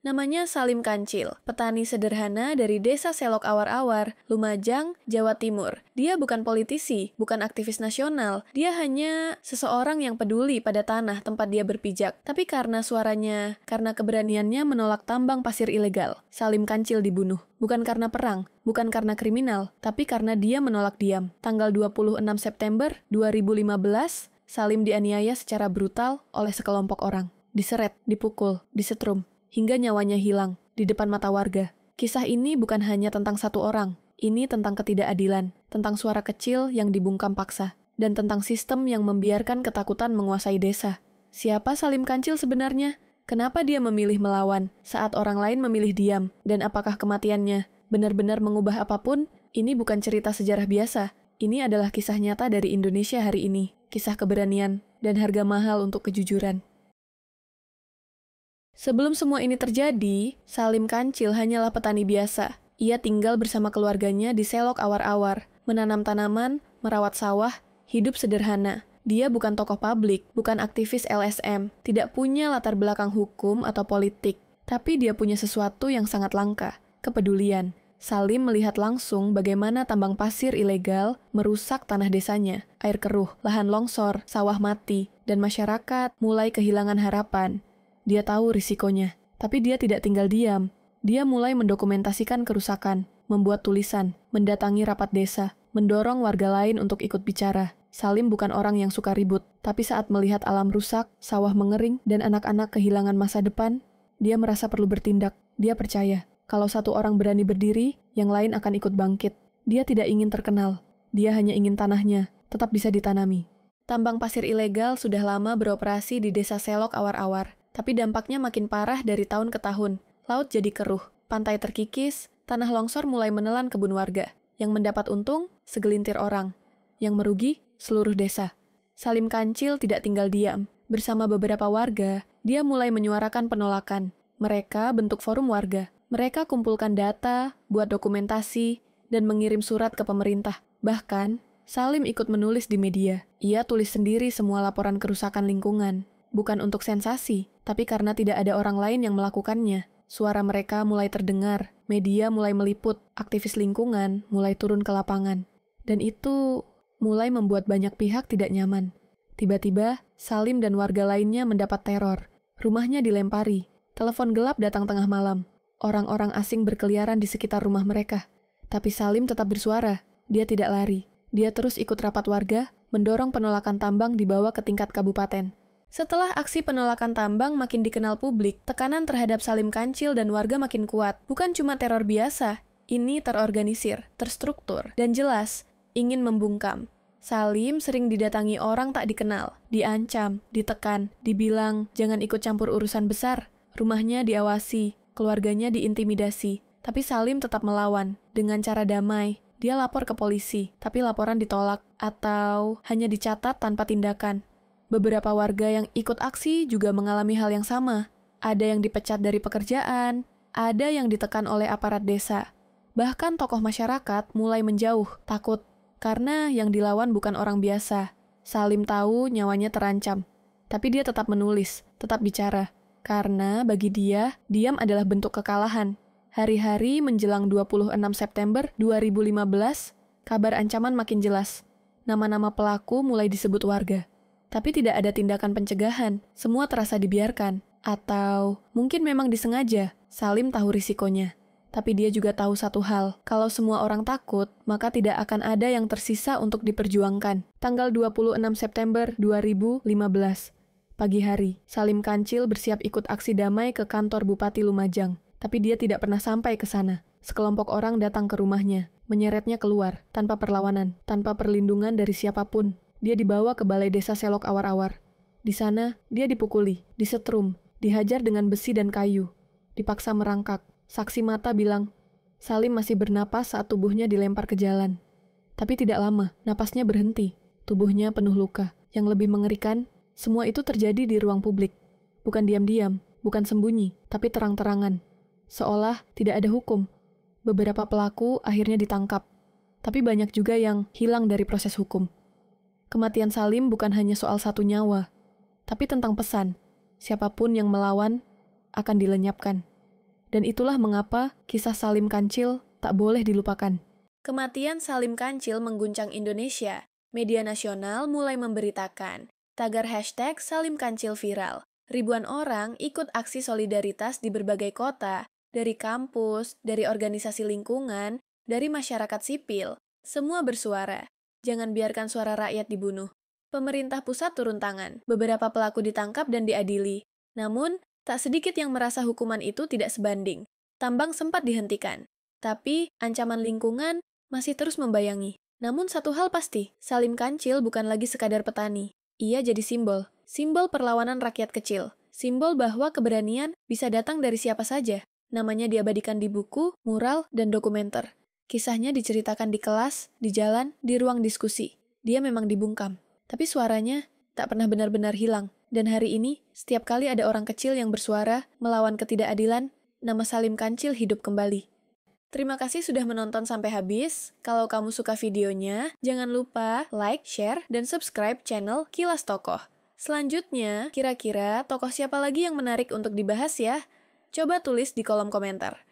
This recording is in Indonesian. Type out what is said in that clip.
Namanya Salim Kancil, petani sederhana dari desa Selok Awar-Awar, Lumajang, Jawa Timur. Dia bukan politisi, bukan aktivis nasional. Dia hanya seseorang yang peduli pada tanah tempat dia berpijak. Tapi karena suaranya, karena keberaniannya menolak tambang pasir ilegal, Salim Kancil dibunuh. Bukan karena perang, bukan karena kriminal, tapi karena dia menolak diam. Tanggal 26 September 2015, Salim dianiaya secara brutal oleh sekelompok orang. Diseret, dipukul, disetrum, hingga nyawanya hilang di depan mata warga. Kisah ini bukan hanya tentang satu orang. Ini tentang ketidakadilan, tentang suara kecil yang dibungkam paksa, dan tentang sistem yang membiarkan ketakutan menguasai desa. Siapa Salim Kancil sebenarnya? Kenapa dia memilih melawan saat orang lain memilih diam? Dan apakah kematiannya benar-benar mengubah apapun? Ini bukan cerita sejarah biasa. Ini adalah kisah nyata dari Indonesia hari ini. Kisah keberanian dan harga mahal untuk kejujuran. Sebelum semua ini terjadi, Salim Kancil hanyalah petani biasa. Ia tinggal bersama keluarganya di Selok Awar-Awar, menanam tanaman, merawat sawah, hidup sederhana. Dia bukan tokoh publik, bukan aktivis LSM, tidak punya latar belakang hukum atau politik, tapi dia punya sesuatu yang sangat langka, kepedulian. Salim melihat langsung bagaimana tambang pasir ilegal merusak tanah desanya, air keruh, lahan longsor, sawah mati, dan masyarakat mulai kehilangan harapan. Dia tahu risikonya, tapi dia tidak tinggal diam. Dia mulai mendokumentasikan kerusakan, membuat tulisan, mendatangi rapat desa, mendorong warga lain untuk ikut bicara. Salim bukan orang yang suka ribut, tapi saat melihat alam rusak, sawah mengering, dan anak-anak kehilangan masa depan, dia merasa perlu bertindak. Dia percaya, kalau satu orang berani berdiri, yang lain akan ikut bangkit. Dia tidak ingin terkenal, dia hanya ingin tanahnya tetap bisa ditanami. Tambang pasir ilegal sudah lama beroperasi di desa Selok Awar-Awar. Tapi dampaknya makin parah dari tahun ke tahun. Laut jadi keruh, pantai terkikis, tanah longsor mulai menelan kebun warga. Yang mendapat untung, segelintir orang. Yang merugi, seluruh desa. Salim Kancil tidak tinggal diam. Bersama beberapa warga, dia mulai menyuarakan penolakan. Mereka bentuk forum warga. Mereka kumpulkan data, buat dokumentasi, dan mengirim surat ke pemerintah. Bahkan, Salim ikut menulis di media. Ia tulis sendiri semua laporan kerusakan lingkungan. Bukan untuk sensasi, tapi karena tidak ada orang lain yang melakukannya. Suara mereka mulai terdengar, media mulai meliput, aktivis lingkungan mulai turun ke lapangan. Dan itu mulai membuat banyak pihak tidak nyaman. Tiba-tiba, Salim dan warga lainnya mendapat teror. Rumahnya dilempari, telepon gelap datang tengah malam. Orang-orang asing berkeliaran di sekitar rumah mereka. Tapi Salim tetap bersuara, dia tidak lari. Dia terus ikut rapat warga, mendorong penolakan tambang dibawa ke tingkat kabupaten. Setelah aksi penolakan tambang makin dikenal publik, tekanan terhadap Salim Kancil dan warga makin kuat. Bukan cuma teror biasa, ini terorganisir, terstruktur, dan jelas ingin membungkam. Salim sering didatangi orang tak dikenal, diancam, ditekan, dibilang jangan ikut campur urusan besar. Rumahnya diawasi, keluarganya diintimidasi. Tapi Salim tetap melawan, dengan cara damai. Dia lapor ke polisi, tapi laporan ditolak, atau hanya dicatat tanpa tindakan. Beberapa warga yang ikut aksi juga mengalami hal yang sama. Ada yang dipecat dari pekerjaan, ada yang ditekan oleh aparat desa. Bahkan tokoh masyarakat mulai menjauh, takut, karena yang dilawan bukan orang biasa. Salim tahu nyawanya terancam, tapi dia tetap menulis, tetap bicara. Karena bagi dia, diam adalah bentuk kekalahan. Hari-hari menjelang 26 September 2015, kabar ancaman makin jelas. Nama-nama pelaku mulai disebut warga. Tapi tidak ada tindakan pencegahan, semua terasa dibiarkan. Atau mungkin memang disengaja, Salim tahu risikonya. Tapi dia juga tahu satu hal, kalau semua orang takut, maka tidak akan ada yang tersisa untuk diperjuangkan. Tanggal 26 September 2015, pagi hari, Salim Kancil bersiap ikut aksi damai ke kantor Bupati Lumajang. Tapi dia tidak pernah sampai ke sana. Sekelompok orang datang ke rumahnya, menyeretnya keluar, tanpa perlawanan, tanpa perlindungan dari siapapun. Dia dibawa ke balai desa Selok Awar-Awar. Di sana, dia dipukuli, disetrum, dihajar dengan besi dan kayu. Dipaksa merangkak. Saksi mata bilang, Salim masih bernapas saat tubuhnya dilempar ke jalan. Tapi tidak lama, napasnya berhenti. Tubuhnya penuh luka. Yang lebih mengerikan, semua itu terjadi di ruang publik. Bukan diam-diam, bukan sembunyi, tapi terang-terangan. Seolah tidak ada hukum. Beberapa pelaku akhirnya ditangkap. Tapi banyak juga yang hilang dari proses hukum. Kematian Salim bukan hanya soal satu nyawa, tapi tentang pesan, siapapun yang melawan akan dilenyapkan. Dan itulah mengapa kisah Salim Kancil tak boleh dilupakan. Kematian Salim Kancil mengguncang Indonesia. Media nasional mulai memberitakan. Tagar hashtag Salim Kancil viral. Ribuan orang ikut aksi solidaritas di berbagai kota, dari kampus, dari organisasi lingkungan, dari masyarakat sipil. Semua bersuara. Jangan biarkan suara rakyat dibunuh. Pemerintah pusat turun tangan. Beberapa pelaku ditangkap dan diadili. Namun, tak sedikit yang merasa hukuman itu tidak sebanding. Tambang sempat dihentikan. Tapi, ancaman lingkungan masih terus membayangi. Namun satu hal pasti, Salim Kancil bukan lagi sekadar petani. Ia jadi simbol. Simbol perlawanan rakyat kecil. Simbol bahwa keberanian bisa datang dari siapa saja. Namanya diabadikan di buku, mural, dan dokumenter. Kisahnya diceritakan di kelas, di jalan, di ruang diskusi. Dia memang dibungkam. Tapi suaranya tak pernah benar-benar hilang. Dan hari ini, setiap kali ada orang kecil yang bersuara melawan ketidakadilan, nama Salim Kancil hidup kembali. Terima kasih sudah menonton sampai habis. Kalau kamu suka videonya, jangan lupa like, share, dan subscribe channel Kilas Tokoh. Selanjutnya, kira-kira tokoh siapa lagi yang menarik untuk dibahas ya? Coba tulis di kolom komentar.